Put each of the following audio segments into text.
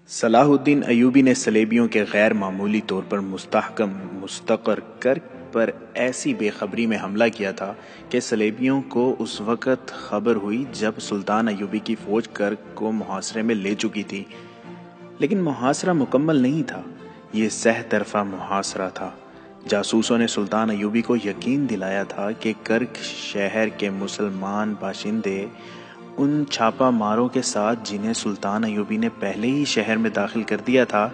صلاح الدین ایوبی نے سلیبیوں کے غیر معمولی طور پر مستحکم مستقر کرک پر ایسی بے خبری میں حملہ کیا تھا کہ سلیبیوں کو اس وقت خبر ہوئی جب سلطان ایوبی کی فوج کرک کو محاصرے میں لے چکی تھی، لیکن محاصرہ مکمل نہیں تھا، یہ سہ طرفہ محاصرہ تھا۔ جاسوسوں نے سلطان ایوبی کو یقین دلایا تھا کہ کرک شہر کے مسلمان باشندے ان چھاپا ماروں کے ساتھ جنہیں سلطان ایوبی نے پہلے ہی شہر میں داخل کر دیا تھا،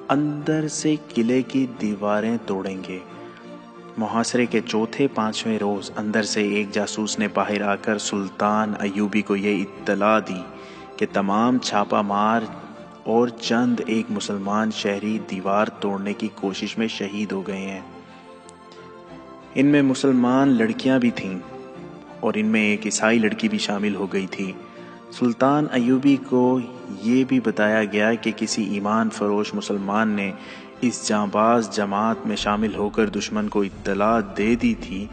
اندر سے قلعے کی دیواریں توڑیں گے۔ محاصرے کے چوتھے پانچویں روز اندر سے ایک جاسوس نے باہر آ کر سلطان ایوبی کو یہ اطلاع دی کہ تمام چھاپا مار اور چند ایک مسلمان شہری دیوار توڑنے کی کوشش میں شہید ہو گئے ہیں۔ ان میں مسلمان لڑکیاں بھی تھیں اور ان میں ایک عیسائی لڑکی بھی شامل ہو گئی تھی۔ سلطان ایوبی کو یہ بھی بتایا گیا کہ کسی ایمان فروش مسلمان نے اس جانباز جماعت میں شامل ہو کر دشمن کو اطلاع دے دی تھی،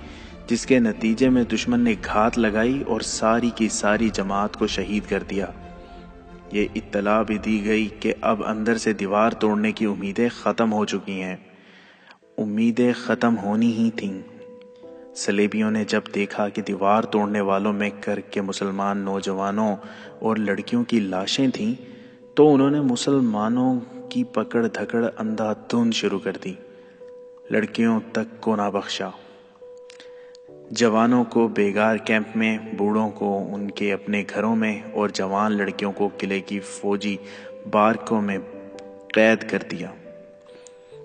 جس کے نتیجے میں دشمن نے گھات لگائی اور ساری کی ساری جماعت کو شہید کر دیا۔ یہ اطلاع بھی دی گئی کہ اب اندر سے دیوار توڑنے کی امیدیں ختم ہو چکی ہیں۔ امیدیں ختم ہونی ہی تھیں۔ سلیبیوں نے جب دیکھا کہ دیوار توڑنے والوں میں کرک کے مسلمان نوجوانوں اور لڑکیوں کی لاشیں تھیں، تو انہوں نے مسلمانوں کی پکڑ دھکڑ اندھا دھند شروع کر دی، لڑکیوں تک کو نہ بخشا۔ جوانوں کو بیگار کیمپ میں، بوڑھوں کو ان کے اپنے گھروں میں اور جوان لڑکیوں کو قلعے کی فوجی بارکوں میں قید کر دیا۔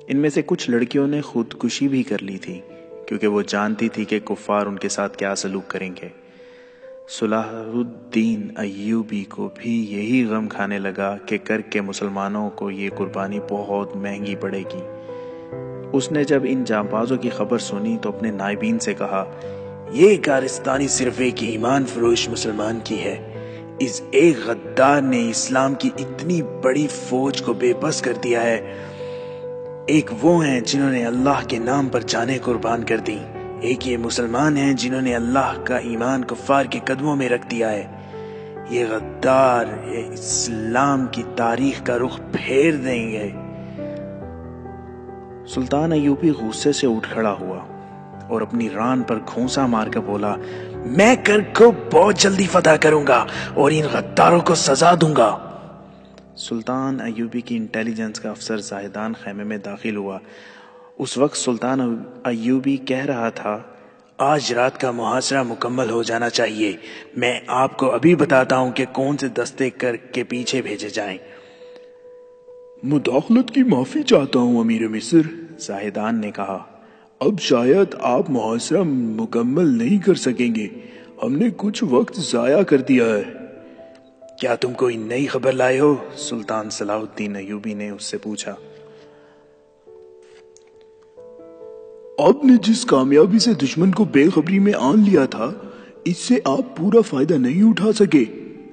ان میں سے کچھ لڑکیوں نے خودکشی بھی کر لی تھی، کیونکہ وہ جانتی تھی کہ کفار ان کے ساتھ کیا سلوک کریں گے۔ صلاح الدین ایوبی کو بھی یہی غم کھانے لگا کہ کرک کے مسلمانوں کو یہ قربانی بہت مہنگی پڑے گی۔ اس نے جب ان جانبازوں کی خبر سنی تو اپنے نائبین سے کہا، یہ کارستانی صرف ایک ایمان فروش مسلمان کی ہے۔ اس ایک غدار نے اسلام کی اتنی بڑی فوج کو بے بس کر دیا ہے۔ ایک وہ ہیں جنہوں نے اللہ کے نام پر جانیں قربان کر دی، ایک یہ مسلمان ہیں جنہوں نے اللہ کا ایمان کفار کے قدموں میں رکھ دیا ہے۔ یہ غدار اسلام کی تاریخ کا رخ پھیر دیں گے۔ سلطان ایوبی غصے سے اٹھ کھڑا ہوا اور اپنی ران پر گھونسا مار کر بولا، میں کرک کو بہت جلدی فتح کروں گا اور ان غداروں کو سزا دوں گا۔ سلطان ایوبی کی انٹیلیجنس کا افسر زاہدان خیمے میں داخل ہوا۔ اس وقت سلطان ایوبی کہہ رہا تھا، آج رات کا محاصرہ مکمل ہو جانا چاہیے۔ میں آپ کو ابھی بتاتا ہوں کہ کون سے دستے کرک کے پیچھے بھیجے جائیں۔ مداخلت کی معافی چاہتا ہوں امیر مصر، زاہدان نے کہا۔ اب شاید آپ محاصرہ مکمل نہیں کر سکیں گے، ہم نے کچھ وقت ضائع کر دیا ہے۔ کیا تم کوئی نئی خبر لائے ہو؟ سلطان صلاح الدین ایوبی نے اس سے پوچھا۔ آپ نے جس کامیابی سے دشمن کو بے خبری میں آن لیا تھا، اس سے آپ پورا فائدہ نہیں اٹھا سکے،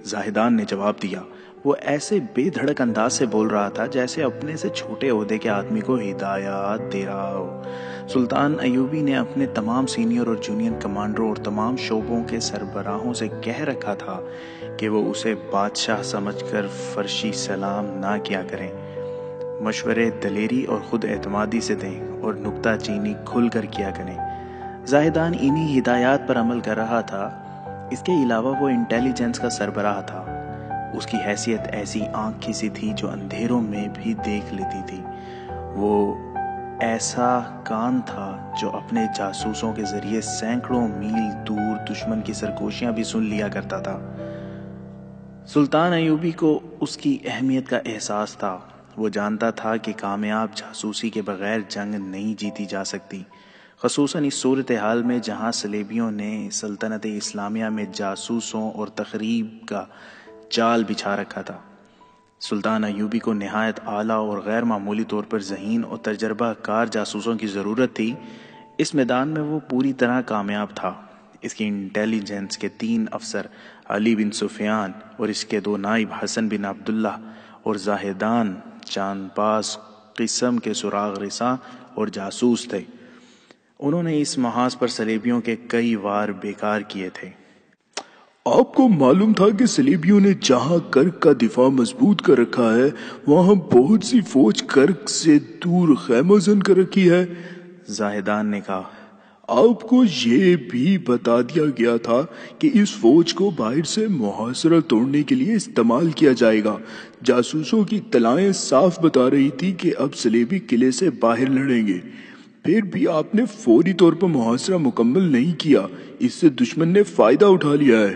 زاہدان نے جواب دیا۔ وہ ایسے بے دھڑک انداز سے بول رہا تھا جیسے اپنے سے چھوٹے عہدے کے آدمی کو ہدایات دے رہا ہو۔ سلطان ایوبی نے اپنے تمام سینئر اور جونیئر کمانڈروں اور تمام شعبوں کے سربراہوں سے کہہ رکھا تھا کہ وہ اسے بادشاہ سمجھ کر فرشی سلام نہ کیا کریں، مشورے دلیری اور خود اعتمادی سے دیں اور نکتہ چینی کھل کر کیا کریں۔ زاہدان انہی ہدایات پر عمل کر رہا تھا۔ اس کے علاوہ وہ انٹیلیجنس کا سربراہ تھا۔ اس کی حیثیت ایسی آنکھ کی سی تھی جو اندھیروں میں بھی دیکھ لیتی تھی۔ وہ ایسا کان تھا جو اپنے جاسوسوں کے ذریعے سینکڑوں میل دور دشمن کی سرگوشیاں بھی سن لیا کرتا تھا۔ سلطان ایوبی کو اس کی اہمیت کا احساس تھا۔ وہ جانتا تھا کہ کامیاب جاسوسی کے بغیر جنگ نہیں جیتی جا سکتی، خصوصاً اس صورتحال میں جہاں سلیبیوں نے سلطنت اسلامیہ میں جاسوسوں اور تخریب کا جال بچھا رکھا تھا۔ سلطان ایوبی کو نہایت اعلیٰ اور غیر معمولی طور پر ذہین اور تجربہ کار جاسوسوں کی ضرورت تھی۔ اس میدان میں وہ پوری طرح کامیاب تھا۔ اس کی انٹیلیجنس کے 3 افسر علی بن سفیان اور اس کے 2 نائب حسن بن عبداللہ اور زاہدان چاند باز قسم کے سراغ رساں اور جاسوس تھے۔ انہوں نے اس محاذ پر سلیبیوں کے کئی وار بیکار کیے تھے۔ آپ کو معلوم تھا کہ صلیبیوں نے جہاں کرک کا دفاع مضبوط کر رکھا ہے وہاں بہت سی فوج کرک سے دور خیمہ زن کر رکھی ہے؟ زاہدان نے کہا۔ آپ کو یہ بھی بتا دیا گیا تھا کہ اس فوج کو باہر سے محاصرہ توڑنے کے لیے استعمال کیا جائے گا۔ جاسوسوں کی اطلاعیں صاف بتا رہی تھی کہ اب صلیبی قلعے سے باہر لڑیں گے، پھر بھی آپ نے فوری طور پر محاصرہ مکمل نہیں کیا، اس سے دشمن نے فائدہ اٹھا لیا ہے۔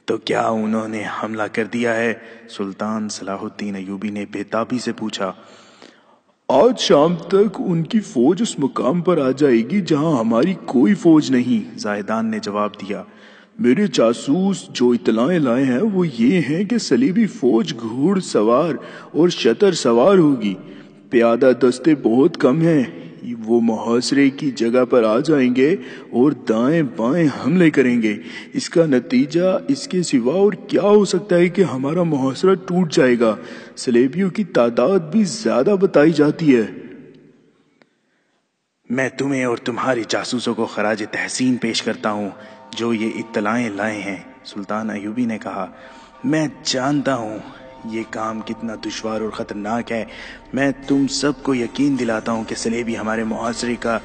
تو کیا انہوں نے حملہ کر دیا ہے؟ سلطان صلاح الدین ایوبی نے بےتابی سے پوچھا۔ آج شام تک ان کی فوج اس مقام پر آ جائے گی جہاں ہماری کوئی فوج نہیں، زاہدان نے جواب دیا۔ میرے جاسوس جو اطلاعیں لائے ہیں وہ یہ ہیں کہ صلیبی فوج گھوڑ سوار اور شتر سوار ہوگی، پیادہ دستے بہت کم ہیں، وہ محاصرے کی جگہ پر آ جائیں گے اور دائیں بائیں حملے کریں گے۔ اس کا نتیجہ اس کے سوا اور کیا ہو سکتا ہے کہ ہمارا محاصرہ ٹوٹ جائے گا۔ صلیبیوں کی تعداد بھی زیادہ بتائی جاتی ہے۔ میں تمہیں اور تمہارے جاسوسوں کو خراج تحسین پیش کرتا ہوں جو یہ اطلاعیں لائے ہیں، سلطان ایوبی نے کہا۔ میں جانتا ہوں یہ کام کتنا دشوار اور خطرناک ہے۔ میں تم سب کو یقین دلاتا ہوں کہ صلیبی ہمارے محاصرے کا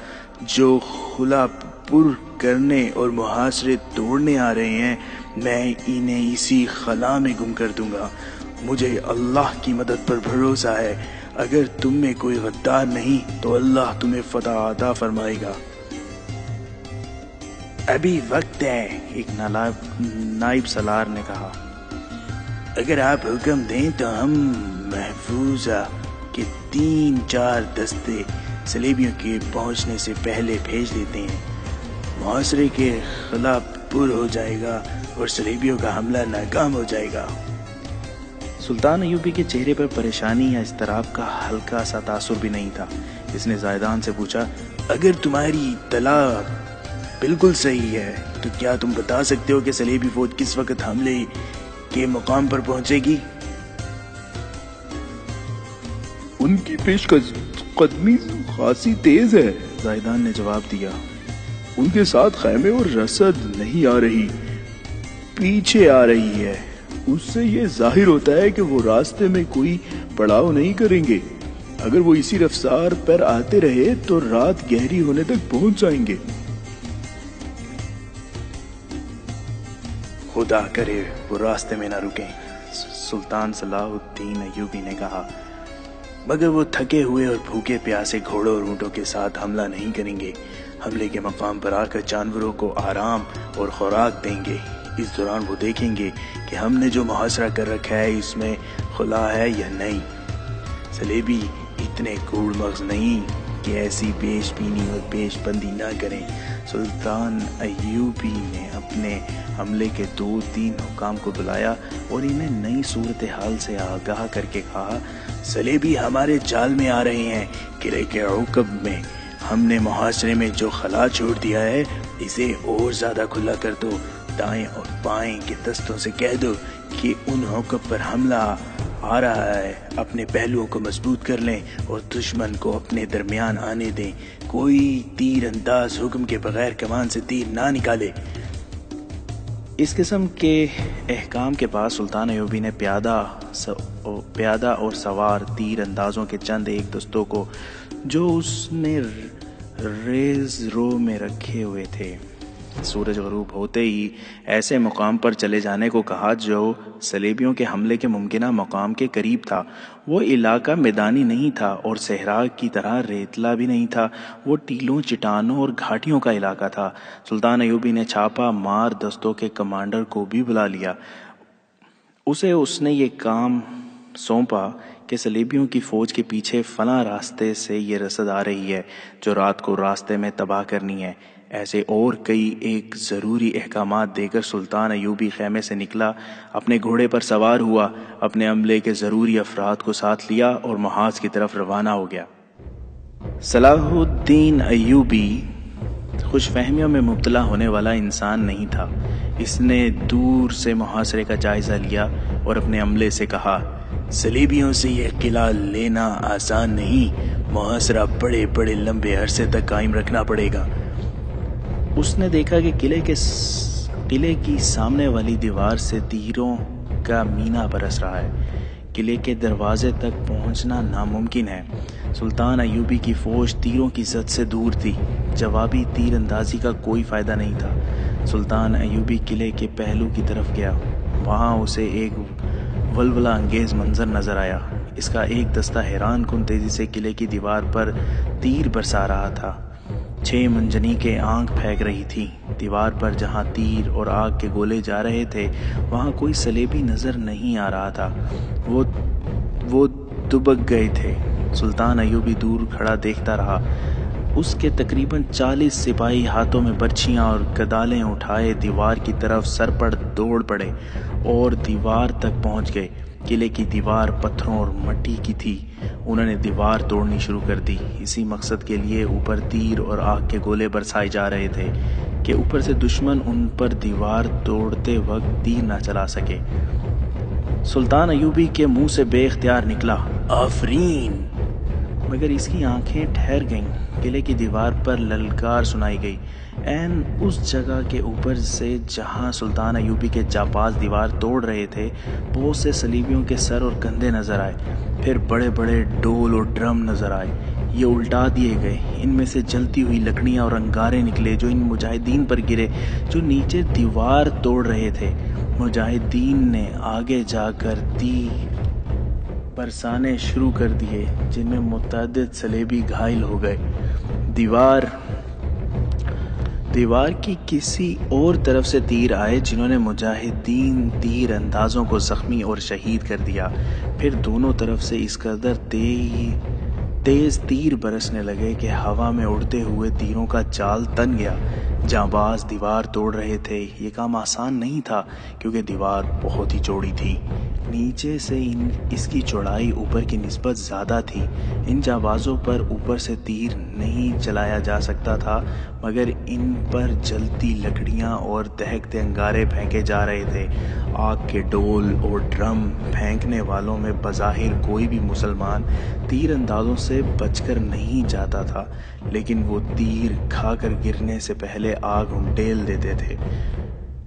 جو خلا پر کرنے اور محاصرے توڑنے آ رہے ہیں، میں انہیں اسی خلا میں گم کر دوں گا۔ مجھے اللہ کی مدد پر بھروسہ ہے، اگر تم میں کوئی غدار نہیں تو اللہ تمہیں فتح عطا فرمائے گا۔ ابھی وقت ہے، ایک نائب سالار نے کہا۔ اگر آپ حکم دیں تو ہم محفوظہ کے 3-4 دستے صلیبیوں کے پہنچنے سے پہلے بھیج دیتے ہیں، محاصرے کے خلا پر ہو جائے گا اور صلیبیوں کا حملہ ناکام ہو جائے گا۔ سلطان ایوبی کے چہرے پر پریشانی یا اضطراب کا ہلکا سا تاثر بھی نہیں تھا۔ اس نے زاہدان سے پوچھا، اگر تمہاری اطلاع بالکل صحیح ہے تو کیا تم بتا سکتے ہو کہ صلیبی فوج کس وقت حملے کے مقام پر پہنچے گی؟ ان کی پیش قدمی خاصی تیز ہے، زاہدان نے جواب دیا۔ ان کے ساتھ خیمے اور رسد نہیں آ رہی، پیچھے آ رہی ہے۔ اس سے یہ ظاہر ہوتا ہے کہ وہ راستے میں کوئی پڑاؤ نہیں کریں گے۔ اگر وہ اسی رفتار پر آتے رہے تو رات گہری ہونے تک پہنچ جائیں گے۔ خدا کرے وہ راستے میں نہ رکیں، سلطان صلاح الدین ایوبی نے کہا، مگر وہ تھکے ہوئے اور بھوکے پیاسے گھوڑوں اور اونٹوں کے ساتھ حملہ نہیں کریں گے۔ حملے کے مقام پر آ کر جانوروں کو آرام اور خوراک دیں گے۔ اس دوران وہ دیکھیں گے کہ ہم نے جو محاصرہ کر رکھا ہے اس میں خلا ہے یا نہیں۔ صلیبی اتنے کوڑ مغز نہیں کہ ایسی پیش بینی اور پیش بندی نہ کریں۔ سلطان ایوبی نے اپنے حملے کے 2-3 حکام کو بلایا اور انہیں نئی صورتحال سے آگاہ کر کے کہا، صلیبی ہمارے جال میں آ رہے ہیں۔ قلعے کے عقب میں ہم نے محاصرے میں جو خلا چھوڑ دیا ہے اسے اور زیادہ کھلا کر دو۔ دائیں اور بائیں کے دستوں سے کہہ دو کہ ان عقب پر حملہ آ رہا ہے، اپنے پہلوؤں کو مضبوط کر لیں اور دشمن کو اپنے درمیان آنے دیں۔ کوئی تیر انداز حکم کے بغیر کمان سے تیر نہ نکالے۔ اس قسم کے احکام کے بعد سلطان ایوبی نے پیادہ اور سوار تیر اندازوں کے چند ایک دستوں کو جو اس نے ریز رو میں رکھے ہوئے تھے، سورج غروب ہوتے ہی ایسے مقام پر چلے جانے کو کہا جو صلیبیوں کے حملے کے ممکنہ مقام کے قریب تھا۔ وہ علاقہ میدانی نہیں تھا اور صحرا کی طرح ریتلا بھی نہیں تھا، وہ ٹیلوں، چٹانوں اور گھاٹیوں کا علاقہ تھا۔ سلطان ایوبی نے چھاپا مار دستوں کے کمانڈر کو بھی بلا لیا۔ اس نے یہ کام سونپا کہ صلیبیوں کی فوج کے پیچھے فلاں راستے سے یہ رسد آ رہی ہے جو رات کو راستے میں تباہ کرنی ہے۔ ایسے اور کئی ایک ضروری احکامات دے کر سلطان ایوبی خیمے سے نکلا، اپنے گھوڑے پر سوار ہوا، اپنے عملے کے ضروری افراد کو ساتھ لیا اور محاذ کی طرف روانہ ہو گیا۔ صلاح الدین ایوبی خوش فہمیوں میں مبتلا ہونے والا انسان نہیں تھا۔ اس نے دور سے محاصرے کا جائزہ لیا اور اپنے عملے سے کہا، صلیبیوں سے یہ قلعہ لینا آسان نہیں، محاصرہ بڑے بڑے لمبے عرصے تک قائم رکھنا پڑے گا۔ اس نے دیکھا کہ قلعے کے قلعے کی سامنے والی دیوار سے تیروں کا مینا برس رہا ہے۔ قلعے کے دروازے تک پہنچنا ناممکن ہے۔ سلطان ایوبی کی فوج تیروں کی زد سے دور تھی۔ جوابی تیر اندازی کا کوئی فائدہ نہیں تھا۔ سلطان ایوبی قلعے کے پہلو کی طرف گیا۔ وہاں اسے ایک ولولہ انگیز منظر نظر آیا۔ اس کا ایک دستہ حیران کن تیزی سے قلعے کی دیوار پر تیر برسا رہا تھا۔ 6 منجنیقیں آنکھ پھینک رہی تھی۔ دیوار پر جہاں تیر اور آگ کے گولے جا رہے تھے وہاں کوئی صلیبی نظر نہیں آ رہا تھا۔ وہ دبک گئے تھے۔ سلطان ایوبی دور کھڑا دیکھتا رہا۔ اس کے تقریباً 40 سپاہی ہاتھوں میں برچھیاں اور کدالیں اٹھائے دیوار کی طرف سرپڑ دوڑ پڑے اور دیوار تک پہنچ گئے۔ قلعے کی دیوار پتھروں اور مٹی کی تھی۔ انہوں نے دیوار توڑنی شروع کر دی۔ اسی مقصد کے لیے اوپر تیر اور آگ کے گولے برسائے جا رہے تھے کہ اوپر سے دشمن ان پر دیوار توڑتے وقت تیر نہ چلا سکے۔ سلطان ایوبی کے منہ سے بے اختیار نکلا، آفرین! مگر اس کی آنکھیں ٹھہر گئیں۔ قلعے کی دیوار پر للکار سنائی گئی، عین اس جگہ کے اوپر سے جہاں سلطان ایوبی کے جانباز دیوار توڑ رہے تھے۔ بہت سے صلیبیوں کے سر اور کندھے نظر آئے، پھر بڑے بڑے ڈول اور ڈرم نظر آئے۔ یہ الٹا دیے گئے، ان میں سے جلتی ہوئی لکڑیاں اور انگارے نکلے جو ان مجاہدین پر گرے جو نیچے دیوار توڑ رہے تھے۔ مجاہدین نے آگے جا کر تیر برسانے شروع کر دیے جن میں متعدد صلیبی گھائل ہو گئے۔ دیوار کی کسی اور طرف سے تیر آئے جنہوں نے مجاہدین تیر اندازوں کو زخمی اور شہید کر دیا۔ پھر دونوں طرف سے اس قدر تیز تیر برسنے لگے کہ ہوا میں اڑتے ہوئے تیروں کا جال تن گیا۔ جانباز دیوار توڑ رہے تھے۔ یہ کام آسان نہیں تھا کیونکہ دیوار بہت ہی چوڑی تھی۔ نیچے سے اس کی چوڑائی اوپر کی نسبت زیادہ تھی۔ ان جانبازوں پر اوپر سے تیر نہیں چلایا جا سکتا تھا مگر ان پر جلتی لکڑیاں اور دہکتے انگارے پھینکے جا رہے تھے۔ آگ کے ڈول اور ڈرم پھینکنے والوں میں بظاہر کوئی بھی مسلمان تیر اندازوں سے بچ کر نہیں جاتا تھا، لیکن وہ تیر کھا کر گرنے سے پہلے آگ انڈیل دیتے تھے۔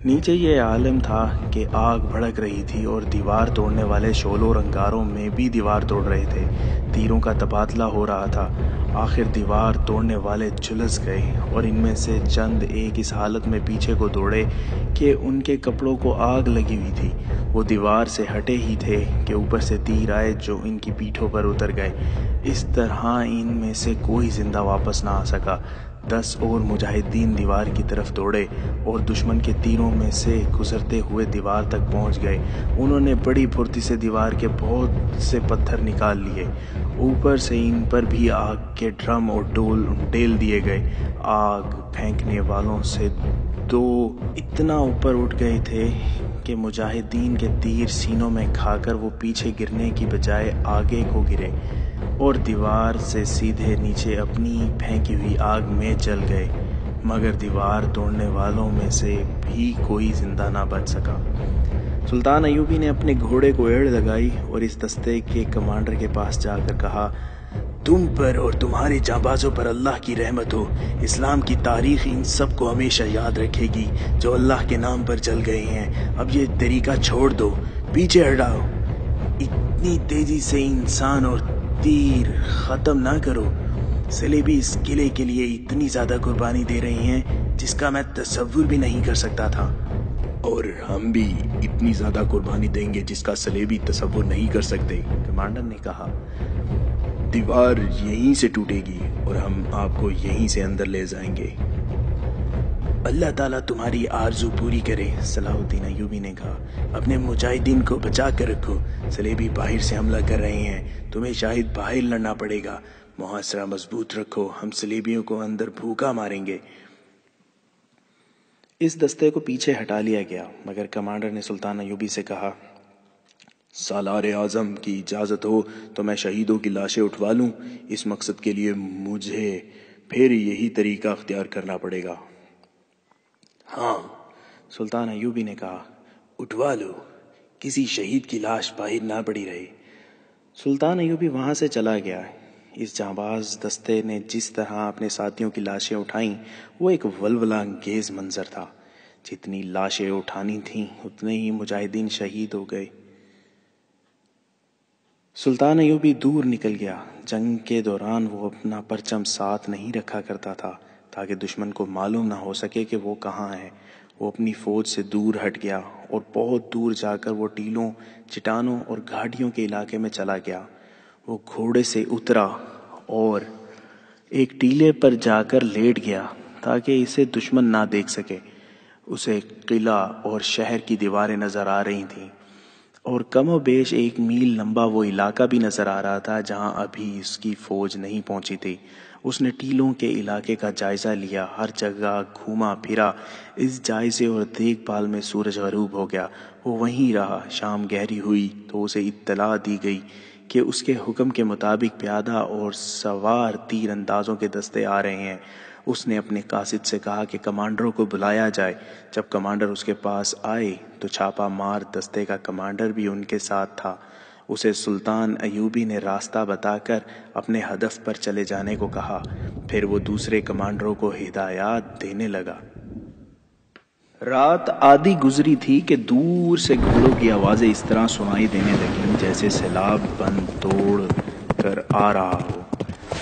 نیچے یہ عالم تھا کہ آگ بھڑک رہی تھی اور دیوار توڑنے والے شعلوں اور انگاروں میں بھی دیوار توڑ رہے تھے۔ تیروں کا تبادلہ ہو رہا تھا۔ آخر دیوار توڑنے والے جھلس گئے اور ان میں سے چند ایک اس حالت میں پیچھے کو دوڑے کہ ان کے کپڑوں کو آگ لگی ہوئی تھی۔ وہ دیوار سے ہٹے ہی تھے کہ اوپر سے تیر آئے جو ان کی پیٹھوں پر اتر گئے۔ اس طرح ان میں سے کوئی زندہ واپس نہ آ سکا۔ 10 اور مجاہدین دیوار کی طرف دوڑے اور دشمن کے تیروں میں سے گزرتے ہوئے دیوار تک پہنچ گئے۔ انہوں نے بڑی پھرتی سے دیوار کے بہت سے پتھر نکال لیے۔ اوپر سے ان پر بھی آگ کے ڈرم اور ڈول ڈیل دیے گئے۔ آگ پھینکنے والوں سے 2 اتنا اوپر اٹھ گئے تھے کہ مجاہدین کے تیر سینوں میں کھا کر وہ پیچھے گرنے کی بجائے آگے کو گرے اور دیوار سے سیدھے نیچے اپنی پھینکی ہوئی آگ میں جل گئے، مگر دیوار توڑنے والوں میں سے بھی کوئی زندہ نہ بچ سکا۔ سلطان ایوبی نے اپنے گھوڑے کو ایڑ لگائی اور اس دستے کے کمانڈر کے پاس جا کر کہا، تم پر اور تمہارے جانبازوں پر اللہ کی رحمت ہو۔ اسلام کی تاریخ ان سب کو ہمیشہ یاد رکھے گی جو اللہ کے نام پر جل گئے ہیں۔ اب یہ طریقہ چھوڑ دو، پیچھے ہٹاؤ۔ اتنی تیزی سے انسان اور تیر ختم نہ کرو۔ صلیبی اس قلعے کے لیے اتنی زیادہ قربانی دے رہے ہیں جس کا میں تصور بھی نہیں کر سکتا تھا۔ اور ہم بھی اتنی زیادہ قربانی دیں گے جس کا صلیبی تصور نہیں کر سکتے، کمانڈر نے کہا۔ دیوار یہیں سے ٹوٹے گی اور ہم آپ کو یہیں سے اندر لے جائیں گے۔ اللہ تعالیٰ تمہاری آرزو پوری کرے، صلاح الدین ایوبی نے کہا۔ اپنے مجاہدین کو بچا کر رکھو، صلیبی باہر سے حملہ کر رہے ہیں، تمہیں شاید باہر لڑنا پڑے گا۔ محاصرہ مضبوط رکھو، ہم صلیبیوں کو اندر بھوکا ماریں گے۔ اس دستے کو پیچھے ہٹا لیا گیا مگر کمانڈر نے سلطان ایوبی سے کہا، سالار اعظم کی اجازت ہو تو میں شہیدوں کی لاشیں اٹھوا لوں۔ اس مقصد کے لیے مجھے پھر یہی طریقہ اختیار کرنا پڑے گا۔ ہاں، سلطان ایوبی نے کہا، اٹھوا لو، کسی شہید کی لاش باہر نہ پڑی رہے۔ سلطان ایوبی وہاں سے چلا گیا۔ اس جانباز دستے نے جس طرح اپنے ساتھیوں کی لاشیں اٹھائیں وہ ایک ولولہ انگیز منظر تھا۔ جتنی لاشیں اٹھانی تھیں اتنے ہی مجاہدین شہید ہو گئے۔ سلطان ایوبی دور نکل گیا۔ جنگ کے دوران وہ اپنا پرچم ساتھ نہیں رکھا کرتا تھا تاکہ دشمن کو معلوم نہ ہو سکے کہ وہ کہاں ہے۔ وہ اپنی فوج سے دور ہٹ گیا اور بہت دور جا کر وہ ٹیلوں، چٹانوں اور گھاٹیوں کے علاقے میں چلا گیا۔ وہ گھوڑے سے اترا اور ایک ٹیلے پر جا کر لیٹ گیا تاکہ اسے دشمن نہ دیکھ سکے۔ اسے قلعہ اور شہر کی دیواریں نظر آ رہی تھیں اور کم و بیش 1 میل لمبا وہ علاقہ بھی نظر آ رہا تھا جہاں ابھی اس کی فوج نہیں پہنچی تھی۔ اس نے ٹیلوں کے علاقے کا جائزہ لیا، ہر جگہ گھوما پھرا۔ اس جائزے اور دیکھ بھال میں سورج غروب ہو گیا۔ وہ وہیں رہا۔ شام گہری ہوئی تو اسے اطلاع دی گئی کہ اس کے حکم کے مطابق پیادہ اور سوار تیر اندازوں کے دستے آ رہے ہیں۔ اس نے اپنے قاصد سے کہا کہ کمانڈروں کو بلایا جائے۔ جب کمانڈر اس کے پاس آئے تو چھاپا مار دستے کا کمانڈر بھی ان کے ساتھ تھا۔ اسے سلطان ایوبی نے راستہ بتا کر اپنے ہدف پر چلے جانے کو کہا۔ پھر وہ دوسرے کمانڈروں کو ہدایات دینے لگا۔ رات آدھی گزری تھی کہ دور سے گھوڑوں کی آوازیں اس طرح سنائی دینے لگیں جیسے سیلاب بند توڑ کر آ رہا ہو۔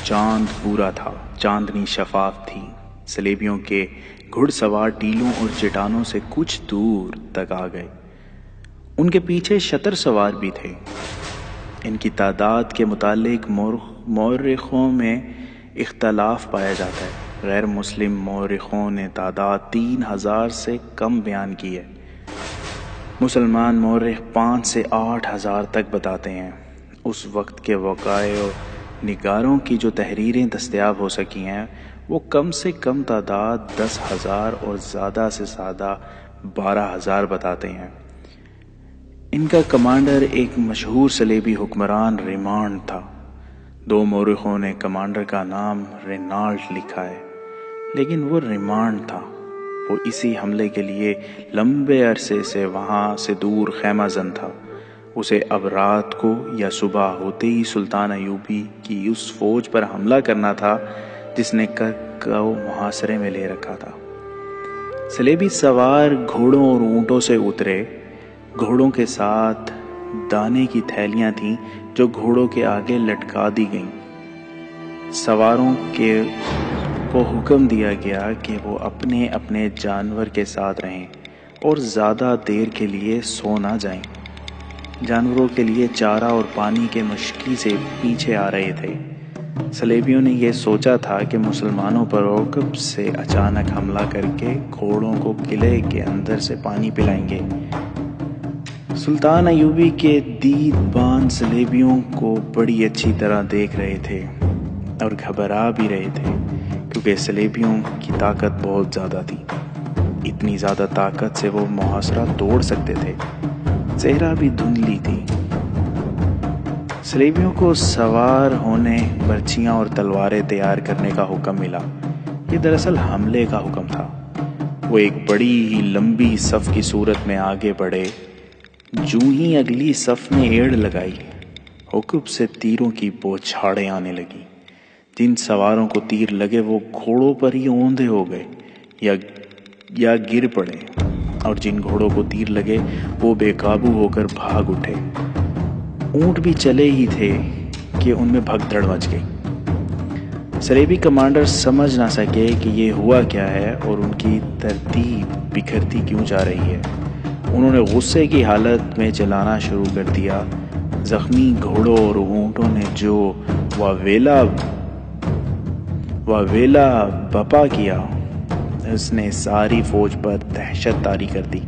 چاند پورا تھا، چاندنی شفاف تھی۔ سلیبیوں کے گھڑ سوار ٹیلوں اور چٹانوں سے کچھ دور تک آ گئے۔ ان کے پیچھے شتر سوار بھی تھے۔ ان کی تعداد کے متعلق مورخوں میں اختلاف پایا جاتا ہے۔ غیر مسلم مورخوں نے تعداد 3000 سے کم بیان کی ہے۔ مسلمان مورخ 5 سے 8000 تک بتاتے ہیں۔ اس وقت کے وقائع و نگاروں کی جو تحریریں دستیاب ہو سکی ہیں وہ کم سے کم تعداد 10,000 اور زیادہ سے زیادہ 12,000 بتاتے ہیں۔ ان کا کمانڈر ایک مشہور صلیبی حکمران ریمانڈ تھا۔ 2 مورخوں نے کمانڈر کا نام رینالڈ لکھا ہے، لیکن وہ ریمانڈ تھا۔ وہ اسی حملے کے لیے لمبے عرصے سے وہاں سے دور خیمہ زن تھا۔ اسے اب رات کو یا صبح ہوتے ہی سلطان ایوبی کی اس فوج پر حملہ کرنا تھا جس نے کرک کو محاصرے میں لے رکھا تھا۔ صلیبی سوار گھوڑوں اور اونٹوں سے اترے۔ گھوڑوں کے ساتھ دانے کی تھیلیاں تھیں جو گھوڑوں کے آگے لٹکا دی گئیں۔ سواروں کو حکم دیا گیا کہ وہ اپنے اپنے جانور کے ساتھ رہیں اور زیادہ دیر کے لیے سو نہ جائیں۔ جانوروں کے لیے چارہ اور پانی کے مشکی سے پیچھے آ رہے تھے۔ صلیبیوں نے یہ سوچا تھا کہ مسلمانوں پر عقب سے اچانک حملہ کر کے گھوڑوں کو قلعے کے اندر سے پانی پلائیں گے۔ سلطان ایوبی کے دیدبان صلیبیوں کو بڑی اچھی طرح دیکھ رہے تھے اور گھبرا بھی رہے تھے کیونکہ صلیبیوں کی طاقت بہت زیادہ تھی۔ اتنی زیادہ طاقت سے وہ محاصرہ توڑ سکتے تھے۔ صحرا بھی دھندلی تھی۔ صلیبیوں کو سوار ہونے، برچیاں اور تلواریں تیار کرنے کا حکم ملا۔ یہ دراصل حملے کا حکم تھا۔ وہ ایک بڑی ہی لمبی صف کی صورت میں آگے بڑھے۔ جوں ہی اگلی صف نے ایڑ لگائی، حکم سے تیروں کی بوچھاڑیں آنے لگی۔ جن سواروں کو تیر لگے وہ گھوڑوں پر ہی اوندھے ہو گئے یا گر پڑے، اور جن گھوڑوں کو تیر لگے وہ بے قابو ہو کر بھاگ اٹھے۔ اونٹ بھی چلے ہی تھے کہ ان میں بھگدڑ مچ گئی۔ صلیبی کمانڈر سمجھ نہ سکے کہ یہ ہوا کیا ہے اور ان کی ترتیب بکھرتی کیوں جا رہی ہے۔ انہوں نے غصے کی حالت میں چلانا شروع کر دیا۔ زخمی گھوڑوں اور اونٹوں نے جو واویلا بپا کیا، اس نے ساری فوج پر دہشت طاری کر دی۔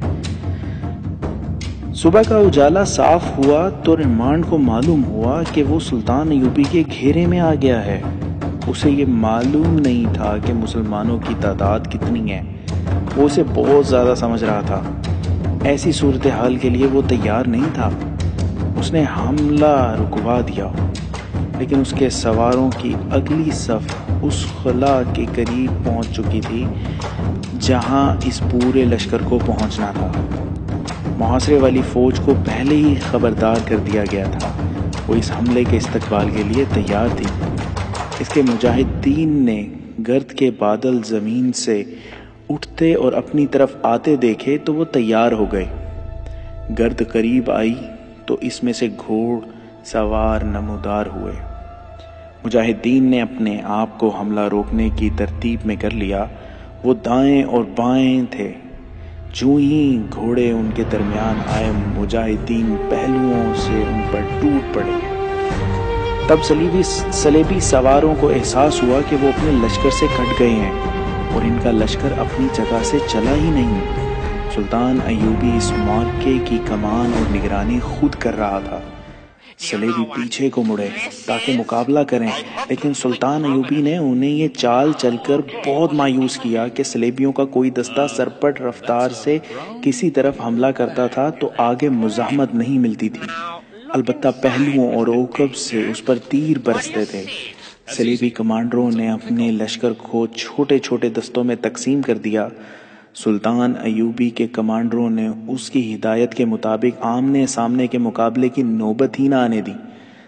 صبح کا اجالا صاف ہوا تو ریمانڈ کو معلوم ہوا کہ وہ سلطان ایوبی کے گھیرے میں آ گیا ہے۔ اسے یہ معلوم نہیں تھا کہ مسلمانوں کی تعداد کتنی ہے۔ وہ اسے بہت زیادہ سمجھ رہا تھا۔ ایسی صورتحال کے لیے وہ تیار نہیں تھا۔ اس نے حملہ رکوا دیا، لیکن اس کے سواروں کی اگلی صف اس خلا کے قریب پہنچ چکی تھی جہاں اس پورے لشکر کو پہنچنا تھا۔ محاصرے والی فوج کو پہلے ہی خبردار کر دیا گیا تھا۔ وہ اس حملے کے استقبال کے لیے تیار تھی۔ اس کے مجاہدین نے گرد کے بادل زمین سے اٹھتے اور اپنی طرف آتے دیکھے تو وہ تیار ہو گئے۔ گرد قریب آئی تو اس میں سے گھوڑ سوار نمودار ہوئے۔ مجاہدین نے اپنے آپ کو حملہ روکنے کی ترتیب میں کر لیا۔ وہ دائیں اور بائیں تھے۔ جو ہی گھوڑے ان کے درمیان آئے، مجاہدین پہلوؤں سے ان پر ٹوٹ پڑے۔ تب صلیبی سواروں کو احساس ہوا کہ وہ اپنے لشکر سے کٹ گئے ہیں اور ان کا لشکر اپنی جگہ سے چلا ہی نہیں۔ سلطان ایوبی اس معرکے کی کمان اور نگرانی خود کر رہا تھا۔ صلیبی پیچھے کو مڑے تاکہ مقابلہ کریں، لیکن سلطان ایوبی نے انہیں یہ چال چل کر بہت مایوس کیا کہ صلیبیوں کا کوئی دستہ سرپٹ رفتار سے کسی طرف حملہ کرتا تھا تو آگے مزاحمت نہیں ملتی تھی، البتہ پہلوؤں اور عقب سے اس پر تیر برستے تھے۔ صلیبی کمانڈروں نے اپنے لشکر کو چھوٹے چھوٹے دستوں میں تقسیم کر دیا۔ سلطان ایوبی کے کمانڈروں نے اس کی ہدایت کے مطابق آمنے سامنے کے مقابلے کی نوبت ہی نہ آنے دی۔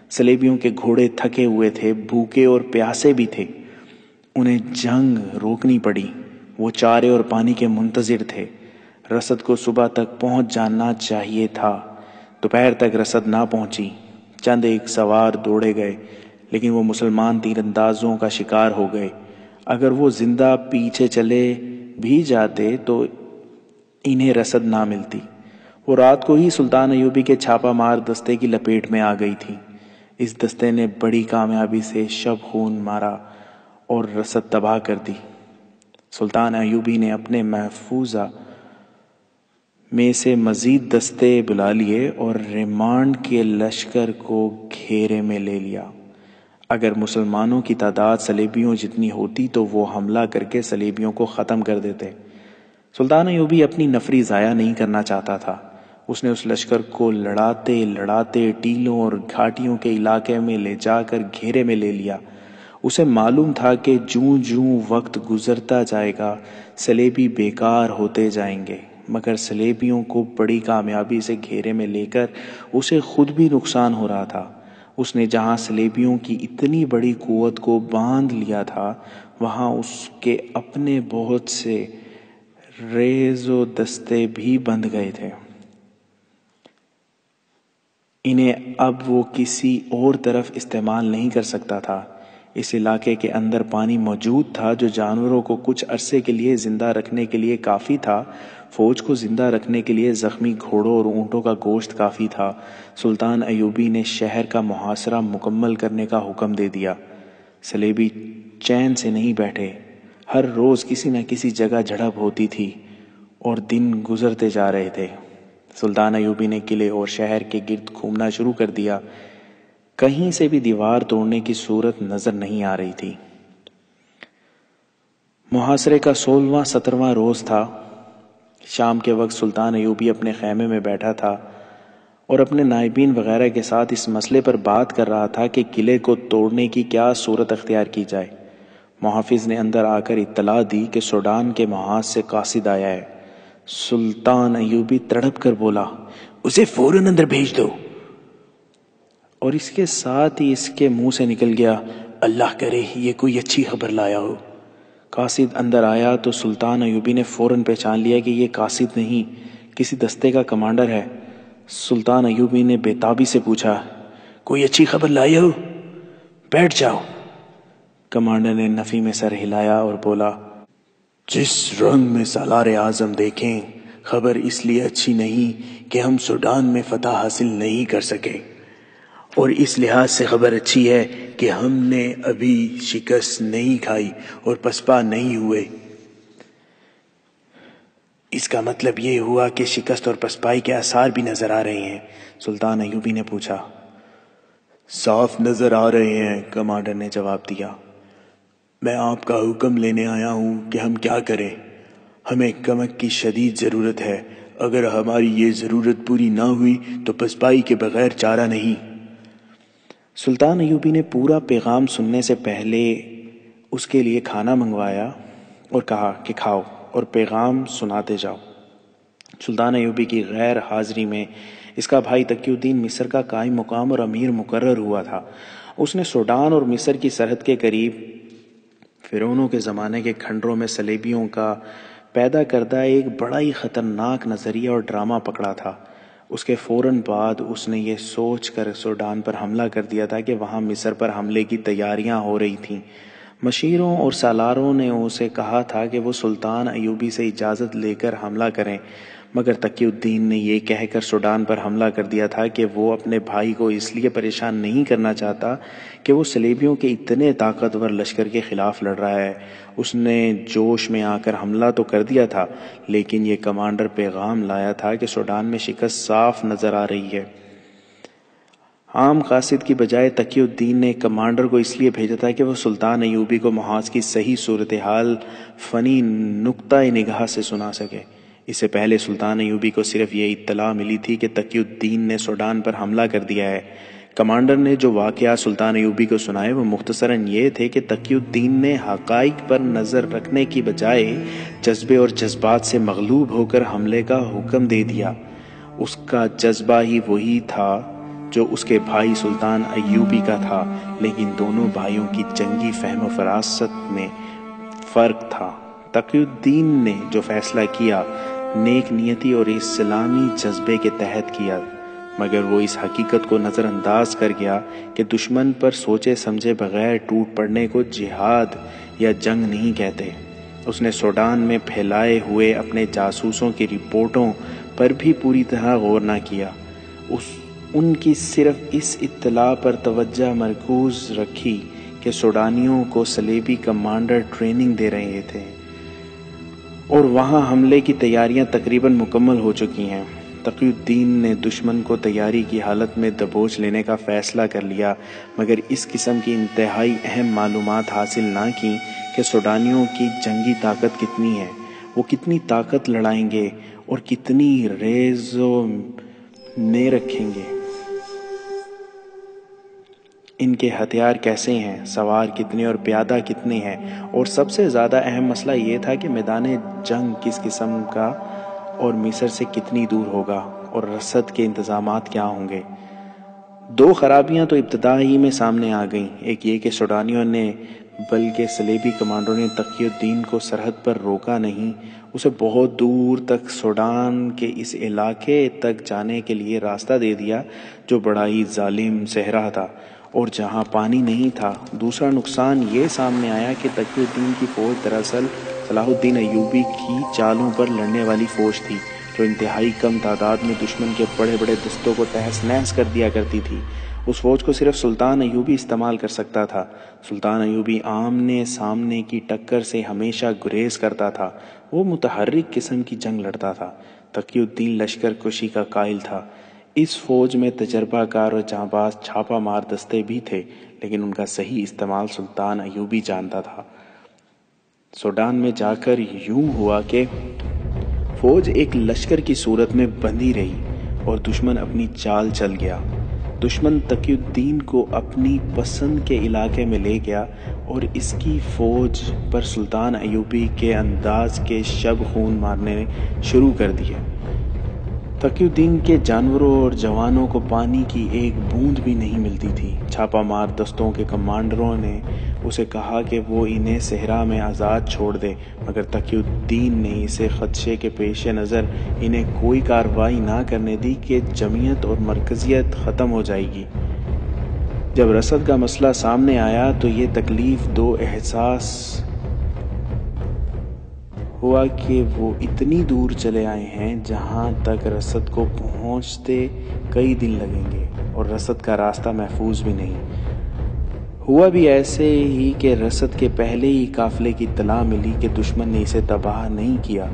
صلیبیوں کے گھوڑے تھکے ہوئے تھے، بھوکے اور پیاسے بھی تھے۔ انہیں جنگ روکنی پڑی۔ وہ چارے اور پانی کے منتظر تھے۔ رسد کو صبح تک پہنچ جانا چاہیے تھا۔ دوپہر تک رسد نہ پہنچی۔ چند ایک سوار دوڑے گئے، لیکن وہ مسلمان تیر اندازوں کا شکار ہو گئے۔ اگر وہ زندہ پیچھے چلے بھی جاتے تو انہیں رسد نہ ملتی۔ وہ رات کو ہی سلطان ایوبی کے چھاپا مار دستے کی لپیٹ میں آ گئی تھی۔ اس دستے نے بڑی کامیابی سے شب خون مارا اور رسد تباہ کر دی۔ سلطان ایوبی نے اپنے محفوظہ میں سے مزید دستے بلا لیے اور ریمانڈ کے لشکر کو گھیرے میں لے لیا۔ اگر مسلمانوں کی تعداد صلیبیوں جتنی ہوتی تو وہ حملہ کر کے صلیبیوں کو ختم کر دیتے۔ سلطان ایوبی اپنی نفری ضائع نہیں کرنا چاہتا تھا۔ اس نے اس لشکر کو لڑاتے لڑاتے ٹیلوں اور گھاٹیوں کے علاقے میں لے جا کر گھیرے میں لے لیا۔ اسے معلوم تھا کہ جوں جوں وقت گزرتا جائے گا صلیبی بیکار ہوتے جائیں گے، مگر صلیبیوں کو بڑی کامیابی سے گھیرے میں لے کر اسے خود بھی نقصان ہو رہا تھا۔ اس نے جہاں صلیبیوں کی اتنی بڑی قوت کو باندھ لیا تھا، وہاں اس کے اپنے بہت سے ریز و دستے بھی بندھ گئے تھے۔ انہیں اب وہ کسی اور طرف استعمال نہیں کر سکتا تھا۔ اس علاقے کے اندر پانی موجود تھا جو جانوروں کو کچھ عرصے کے لیے زندہ رکھنے کے لیے کافی تھا۔ فوج کو زندہ رکھنے کے لیے زخمی گھوڑوں اور اونٹوں کا گوشت کافی تھا۔ سلطان ایوبی نے شہر کا محاصرہ مکمل کرنے کا حکم دے دیا۔ صلیبی چین سے نہیں بیٹھے۔ ہر روز کسی نہ کسی جگہ جھڑپ ہوتی تھی اور دن گزرتے جا رہے تھے۔ سلطان ایوبی نے قلعے اور شہر کے گرد گھومنا شروع کر دیا۔ کہیں سے بھی دیوار توڑنے کی صورت نظر نہیں آ رہی تھی۔ محاصرے کا 16واں 17واں روز تھا۔ شام کے وقت سلطان ایوبی اپنے خیمے میں بیٹھا تھا اور اپنے نائبین وغیرہ کے ساتھ اس مسئلے پر بات کر رہا تھا کہ قلعے کو توڑنے کی کیا صورت اختیار کی جائے۔ محافظ نے اندر آ کر اطلاع دی کہ سوڈان کے محاذ سے قاصد آیا ہے۔ سلطان ایوبی تڑپ کر بولا، اسے فوراً اندر بھیج دو، اور اس کے ساتھ ہی اس کے منہ سے نکل گیا، اللہ کرے یہ کوئی اچھی خبر لایا ہو۔ قاصد اندر آیا تو سلطان ایوبی نے فوراً پہچان لیا کہ یہ قاصد نہیں، کسی دستے کا کمانڈر ہے۔ سلطان ایوبی نے بے تابی سے پوچھا، کوئی اچھی خبر لائے ہو؟ بیٹھ جاؤ۔ کمانڈر نے نفی میں سر ہلایا اور بولا، جس رنگ میں سالار اعظم دیکھیں، خبر اس لیے اچھی نہیں کہ ہم سوڈان میں فتح حاصل نہیں کر سکے، اور اس لحاظ سے خبر اچھی ہے کہ ہم نے ابھی شکست نہیں کھائی اور پسپا نہیں ہوئے۔ اس کا مطلب یہ ہوا کہ شکست اور پسپائی کے آثار بھی نظر آ رہے ہیں؟ سلطان ایوبی نے پوچھا۔ صاف نظر آ رہے ہیں، کمانڈر نے جواب دیا۔ میں آپ کا حکم لینے آیا ہوں کہ ہم کیا کریں۔ ہمیں کمک کی شدید ضرورت ہے۔ اگر ہماری یہ ضرورت پوری نہ ہوئی تو پسپائی کے بغیر چارہ نہیں۔ سلطان ایوبی نے پورا پیغام سننے سے پہلے اس کے لیے کھانا منگوایا اور کہا کہ کھاؤ اور پیغام سناتے جاؤ۔ سلطان ایوبی کی غیر حاضری میں اس کا بھائی تقی الدین مصر کا قائم مقام اور امیر مقرر ہوا تھا۔ اس نے سوڈان اور مصر کی سرحد کے قریب فرعونوں کے زمانے کے کھنڈروں میں صلیبیوں کا پیدا کردہ ایک بڑا ہی خطرناک نظریہ اور ڈرامہ پکڑا تھا۔ اس کے فوراً بعد اس نے یہ سوچ کر سوڈان پر حملہ کر دیا تھا کہ وہاں مصر پر حملے کی تیاریاں ہو رہی تھیں۔ مشیروں اور سالاروں نے اسے کہا تھا کہ وہ سلطان ایوبی سے اجازت لے کر حملہ کریں، مگر تقی الدین نے یہ کہہ کر سوڈان پر حملہ کر دیا تھا کہ وہ اپنے بھائی کو اس لیے پریشان نہیں کرنا چاہتا کہ وہ صلیبیوں کے اتنے طاقتور لشکر کے خلاف لڑ رہا ہے۔ اس نے جوش میں آ کر حملہ تو کر دیا تھا، لیکن یہ کمانڈر پیغام لایا تھا کہ سوڈان میں شکست صاف نظر آ رہی ہے۔ عام قاصد کی بجائے تقی الدین نے کمانڈر کو اس لیے بھیجا تھا کہ وہ سلطان ایوبی کو محاذ کی صحیح صورتحال فنی نقطۂ نگاہ سے سنا سکے۔ اس سے پہلے سلطان ایوبی کو صرف یہ اطلاع ملی تھی کہ تقی الدین نے سوڈان پر حملہ کر دیا ہے۔ کمانڈر نے جو واقعات سلطان ایوبی کو سنائے وہ مختصراً یہ تھے کہ تقی الدین نے حقائق پر نظر رکھنے کی بجائے جذبے اور جذبات سے مغلوب ہو کر حملے کا حکم دے دیا۔ اس کا جذبہ ہی وہی تھا جو اس کے بھائی سلطان ایوبی کا تھا، لیکن دونوں بھائیوں کی جنگی فہم و فراست میں فرق تھا۔ تقی الدین نے جو فیصلہ کیا نیک نیتی اور اسلامی جذبے کے تحت کیا، مگر وہ اس حقیقت کو نظر انداز کر گیا کہ دشمن پر سوچے سمجھے بغیر ٹوٹ پڑنے کو جہاد یا جنگ نہیں کہتے۔ اس نے سوڈان میں پھیلائے ہوئے اپنے جاسوسوں کی رپورٹوں پر بھی پوری طرح غور نہ کیا۔ ان کی صرف اس اطلاع پر توجہ مرکوز رکھی کہ سوڈانیوں کو صلیبی کمانڈر ٹریننگ دے رہے تھے اور وہاں حملے کی تیاریاں تقریباً مکمل ہو چکی ہیں۔ تقی الدین نے دشمن کو تیاری کی حالت میں دبوچ لینے کا فیصلہ کر لیا، مگر اس قسم کی انتہائی اہم معلومات حاصل نہ کی کہ سوڈانیوں کی جنگی طاقت کتنی ہے، وہ کتنی طاقت لڑائیں گے اور کتنی ریزوں میں رکھیں گے، ان کے ہتھیار کیسے ہیں، سوار کتنے اور پیادہ کتنے ہیں، اور سب سے زیادہ اہم مسئلہ یہ تھا کہ میدان جنگ کس قسم کا اور مصر سے کتنی دور ہوگا اور رسد کے انتظامات کیا ہوں گے۔ دو خرابیاں تو ابتدا ہی میں سامنے آ گئیں، ایک یہ کہ سوڈانیوں نے بلکہ صلیبی کمانڈروں نے تقی الدین کو سرحد پر روکا نہیں، اسے بہت دور تک سوڈان کے اس علاقے تک جانے کے لیے راستہ دے دیا جو بڑا ہی ظالم صحرا تھا اور جہاں پانی نہیں تھا۔ دوسرا نقصان یہ سامنے آیا کہ تقی الدین کی فوج دراصل صلاح الدین ایوبی کی چالوں پر لڑنے والی فوج تھی، جو انتہائی کم تعداد میں دشمن کے بڑے بڑے دستوں کو تہس نہس کر دیا کرتی تھی۔ اس فوج کو صرف سلطان ایوبی استعمال کر سکتا تھا۔ سلطان ایوبی آمنے سامنے کی ٹکر سے ہمیشہ گریز کرتا تھا، وہ متحرک قسم کی جنگ لڑتا تھا۔ تقی الدین لشکر کشی کا قائل تھا۔ اس فوج میں تجربہ کار اور جانباز چھاپا مار دستے بھی تھے، لیکن ان کا صحیح استعمال سلطان ایوبی جانتا تھا۔ سوڈان میں جا کر یوں ہوا کہ فوج ایک لشکر کی صورت میں بندھی رہی اور دشمن اپنی چال چل گیا۔ دشمن تقی الدین کو اپنی پسند کے علاقے میں لے گیا اور اس کی فوج پر سلطان ایوبی کے انداز کے شب خون مارنے شروع کر دیے۔ تقی الدین کے جانوروں اور جوانوں کو پانی کی ایک بوند بھی نہیں ملتی تھی۔ چھاپا مار دستوں کے کمانڈروں نے اسے کہا کہ وہ انہیں صحرا میں آزاد چھوڑ دے، مگر تقی الدین نے اسے خدشے کے پیش نظر انہیں کوئی کارروائی نہ کرنے دی کہ جمعیت اور مرکزیت ختم ہو جائے گی۔ جب رسد کا مسئلہ سامنے آیا تو یہ تکلیف دو احساس ہوا کہ وہ اتنی دور چلے آئے ہیں جہاں تک رسد کو پہنچتے کئی دن لگیں گے اور رسد کا راستہ محفوظ بھی نہیں۔ ہوا بھی ایسے ہی کہ رسد کے پہلے ہی قافلے کی اطلاع ملی کہ دشمن نے اسے تباہ نہیں کیا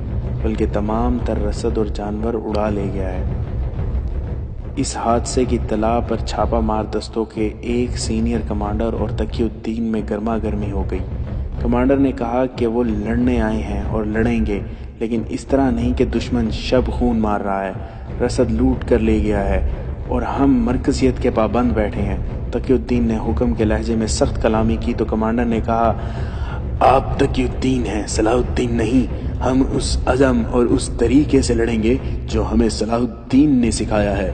بلکہ تمام تر رسد اور جانور اڑا لے گیا ہے۔ اس حادثے کی اطلاع پر چھاپا مار دستوں کے ایک سینئر کمانڈر اور تقی الدین میں گرما گرمی ہو گئی۔ کمانڈر نے کہا کہ وہ لڑنے آئے ہیں اور لڑیں گے، لیکن اس طرح نہیں کہ دشمن شب خون مار رہا ہے، رسد لوٹ کر لے گیا ہے اور ہم مرکزیت کے پابند بیٹھے ہیں۔ تقی الدین نے حکم کے لہجے میں سخت کلامی کی تو کمانڈر نے کہا، آپ تقی الدین ہیں، صلاح الدین نہیں۔ ہم اس عزم اور اس طریقے سے لڑیں گے جو ہمیں صلاح الدین نے سکھایا ہے۔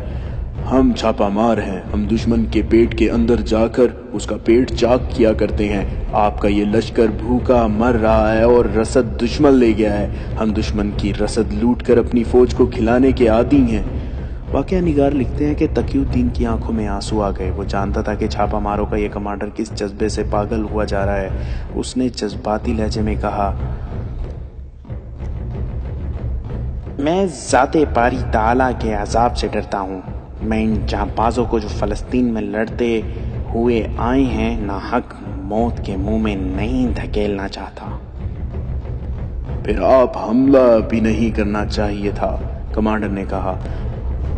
ہم چھاپا مار ہیں، ہم دشمن کے پیٹ کے اندر جا کر اس کا پیٹ چاک کیا کرتے ہیں۔ آپ کا یہ لشکر بھوکا مر رہا ہے اور رسد دشمن لے گیا ہے۔ ہم دشمن کی رسد لوٹ کر اپنی فوج کو کھلانے کے عادی ہیں۔ واقعہ نگار لکھتے ہیں کہ تقی الدین کی آنکھوں میں آنسو آ گئے۔ وہ جانتا تھا کہ چھاپا ماروں کا یہ کمانڈر کس جذبے سے پاگل ہوا جا رہا ہے۔ اس نے جذباتی لہجے میں کہا، میں ذات باری تعالیٰ کے عذاب سے ڈرتا ہوں۔ میں ان جانبازوں کو جو فلسطین میں لڑتے ہوئے آئے ہیں ناحق موت کے منہ میں نہیں دھکیلنا چاہتا۔ پھر آپ حملہ بھی نہیں کرنا چاہیے تھا، کمانڈر نے کہا۔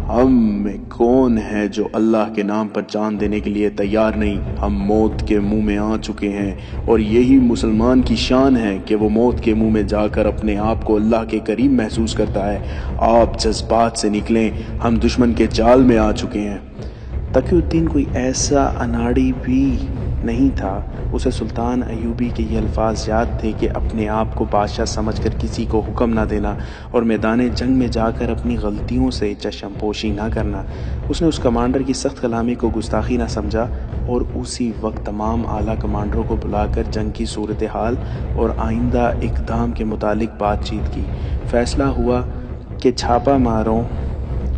ہم میں کون ہے جو اللہ کے نام پر جان دینے کے لیے تیار نہیں؟ ہم موت کے منہ میں آ چکے ہیں، اور یہی مسلمان کی شان ہے کہ وہ موت کے منہ میں جا کر اپنے آپ کو اللہ کے قریب محسوس کرتا ہے۔ آپ جذبات سے نکلیں، ہم دشمن کے جال میں آ چکے ہیں۔ تقی الدین کوئی ایسا اناڑی بھی نہیں تھا۔ اسے سلطان ایوبی کے یہ الفاظ یاد تھے کہ اپنے آپ کو بادشاہ سمجھ کر کسی کو حکم نہ دینا اور میدان جنگ میں جا کر اپنی غلطیوں سے چشم پوشی نہ کرنا۔ اس نے اس کمانڈر کی سخت کلامی کو گستاخی نہ سمجھا اور اسی وقت تمام اعلیٰ کمانڈروں کو بلا کر جنگ کی صورتحال اور آئندہ اقدام کے متعلق بات چیت کی۔ فیصلہ ہوا کہ چھاپا ماروں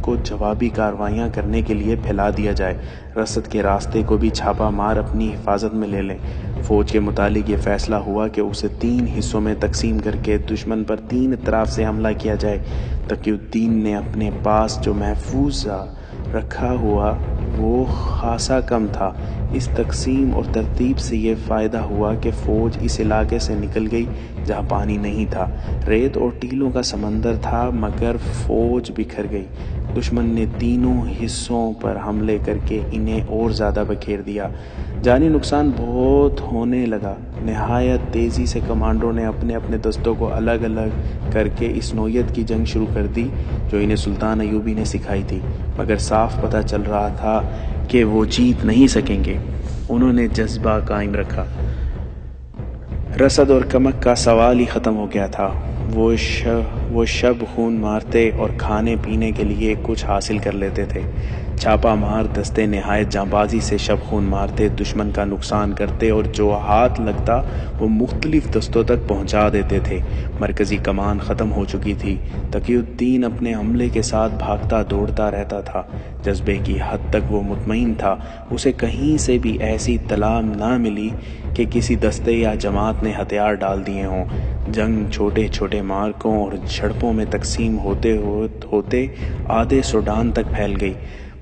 کو جوابی کارروائیاں کرنے کے لیے پھیلا دیا جائے، رسد کے راستے کو بھی چھاپا مار اپنی حفاظت میں لے لیں۔ فوج کے متعلق یہ فیصلہ ہوا کہ اسے 3 حصوں میں تقسیم کر کے دشمن پر 3 اطراف سے حملہ کیا جائے۔ تقی الدین نے اپنے پاس جو محفوظہ رکھا ہوا وہ خاصا کم تھا۔ اس تقسیم اور ترتیب سے یہ فائدہ ہوا کہ فوج اس علاقے سے نکل گئی جہاں پانی نہیں تھا، ریت اور ٹیلوں کا سمندر تھا، مگر فوج بکھر گئی۔ دشمن نے تینوں حصوں پر حملے کر کے انہیں اور زیادہ بکھیر دیا۔ جانی نقصان بہت ہونے لگا۔ نہایت تیزی سے کمانڈروں نے اپنے اپنے دستوں کو الگ الگ کر کے اس نوعیت کی جنگ شروع کر دی جو انہیں سلطان ایوبی نے سکھائی تھی، مگر صاف پتہ چل رہا تھا کہ وہ جیت نہیں سکیں گے۔ انہوں نے جذبہ قائم رکھا۔ رسد اور کمک کا سوال ہی ختم ہو گیا تھا۔ وہ شب خون مارتے اور کھانے پینے کے لیے کچھ حاصل کر لیتے تھے۔ چھاپا مار دستے نہایت جانبازی سے شب خون مارتے، دشمن کا نقصان کرتے اور جو ہاتھ لگتا وہ مختلف دستوں تک پہنچا دیتے تھے۔ مرکزی کمان ختم ہو چکی تھی۔ تقی الدین اپنے عملے کے ساتھ بھاگتا دوڑتا رہتا تھا۔ جذبے کی حد تک وہ مطمئن تھا۔ اسے کہیں سے بھی ایسی اطلاع نہ ملی کہ کسی دستے یا جماعت نے ہتھیار ڈال دیے ہوں۔ جنگ چھوٹے چھوٹے مارکوں اور جھڑپوں میں تقسیم ہوتے آدھے سوڈان تک پھیل گئی۔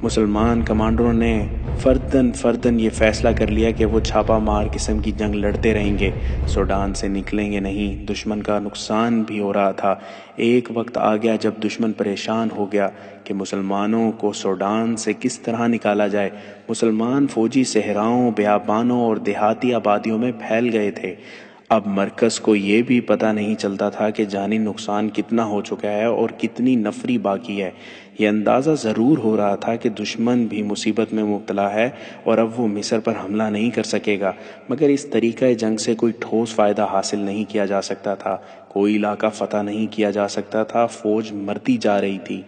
مسلمان کمانڈروں نے فرداً یہ فیصلہ کر لیا کہ وہ چھاپا مار قسم کی جنگ لڑتے رہیں گے، سوڈان سے نکلیں گے نہیں۔ دشمن کا نقصان بھی ہو رہا تھا۔ ایک وقت آ گیا جب دشمن پریشان ہو گیا کہ مسلمانوں کو سوڈان سے کس طرح نکالا جائے۔ مسلمان فوجی صحراؤں، بیابانوں اور دیہاتی آبادیوں میں پھیل گئے تھے۔ اب مرکز کو یہ بھی پتہ نہیں چلتا تھا کہ جانی نقصان کتنا ہو چکا ہے اور کتنی نفری باقی ہے۔ یہ اندازہ ضرور ہو رہا تھا کہ دشمن بھی مصیبت میں مبتلا ہے اور اب وہ مصر پر حملہ نہیں کر سکے گا، مگر اس طریقہ جنگ سے کوئی ٹھوس فائدہ حاصل نہیں کیا جا سکتا تھا، کوئی علاقہ فتح نہیں کیا جا سکتا تھا، فوج مرتی جا رہی تھی۔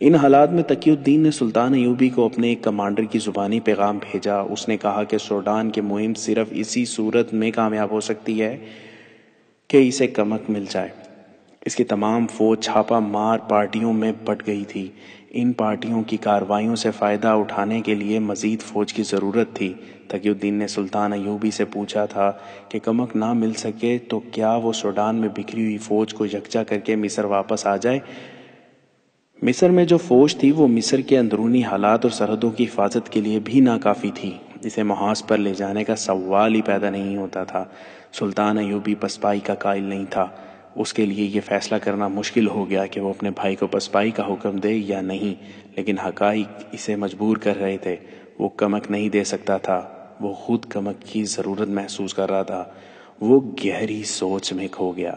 ان حالات میں تقی الدین نے سلطان ایوبی کو اپنے ایک کمانڈر کی زبانی پیغام بھیجا۔ اس نے کہا کہ سوڈان کی مہم صرف اسی صورت میں کامیاب ہو سکتی ہے کہ اسے کمک مل جائے۔ اس کی تمام فوج چھاپا مار پارٹیوں میں بٹ گئی تھی۔ ان پارٹیوں کی کارروائیوں سے فائدہ اٹھانے کے لیے مزید فوج کی ضرورت تھی۔ تقی الدین نے سلطان ایوبی سے پوچھا تھا کہ کمک نہ مل سکے تو کیا وہ سوڈان میں بکھری ہوئی فوج کو یکجا کر کے مصر واپس آ جائے۔ مصر میں جو فوج تھی وہ مصر کے اندرونی حالات اور سرحدوں کی حفاظت کے لیے بھی ناکافی تھی۔ اسے محاذ پر لے جانے کا سوال ہی پیدا نہیں ہوتا تھا۔ سلطان ایوبی پسپائی کا قائل نہیں تھا۔ اس کے لیے یہ فیصلہ کرنا مشکل ہو گیا کہ وہ اپنے بھائی کو پسپائی کا حکم دے یا نہیں، لیکن حقائق اسے مجبور کر رہے تھے۔ وہ کمک نہیں دے سکتا تھا، وہ خود کمک کی ضرورت محسوس کر رہا تھا۔ وہ گہری سوچ میں کھو گیا۔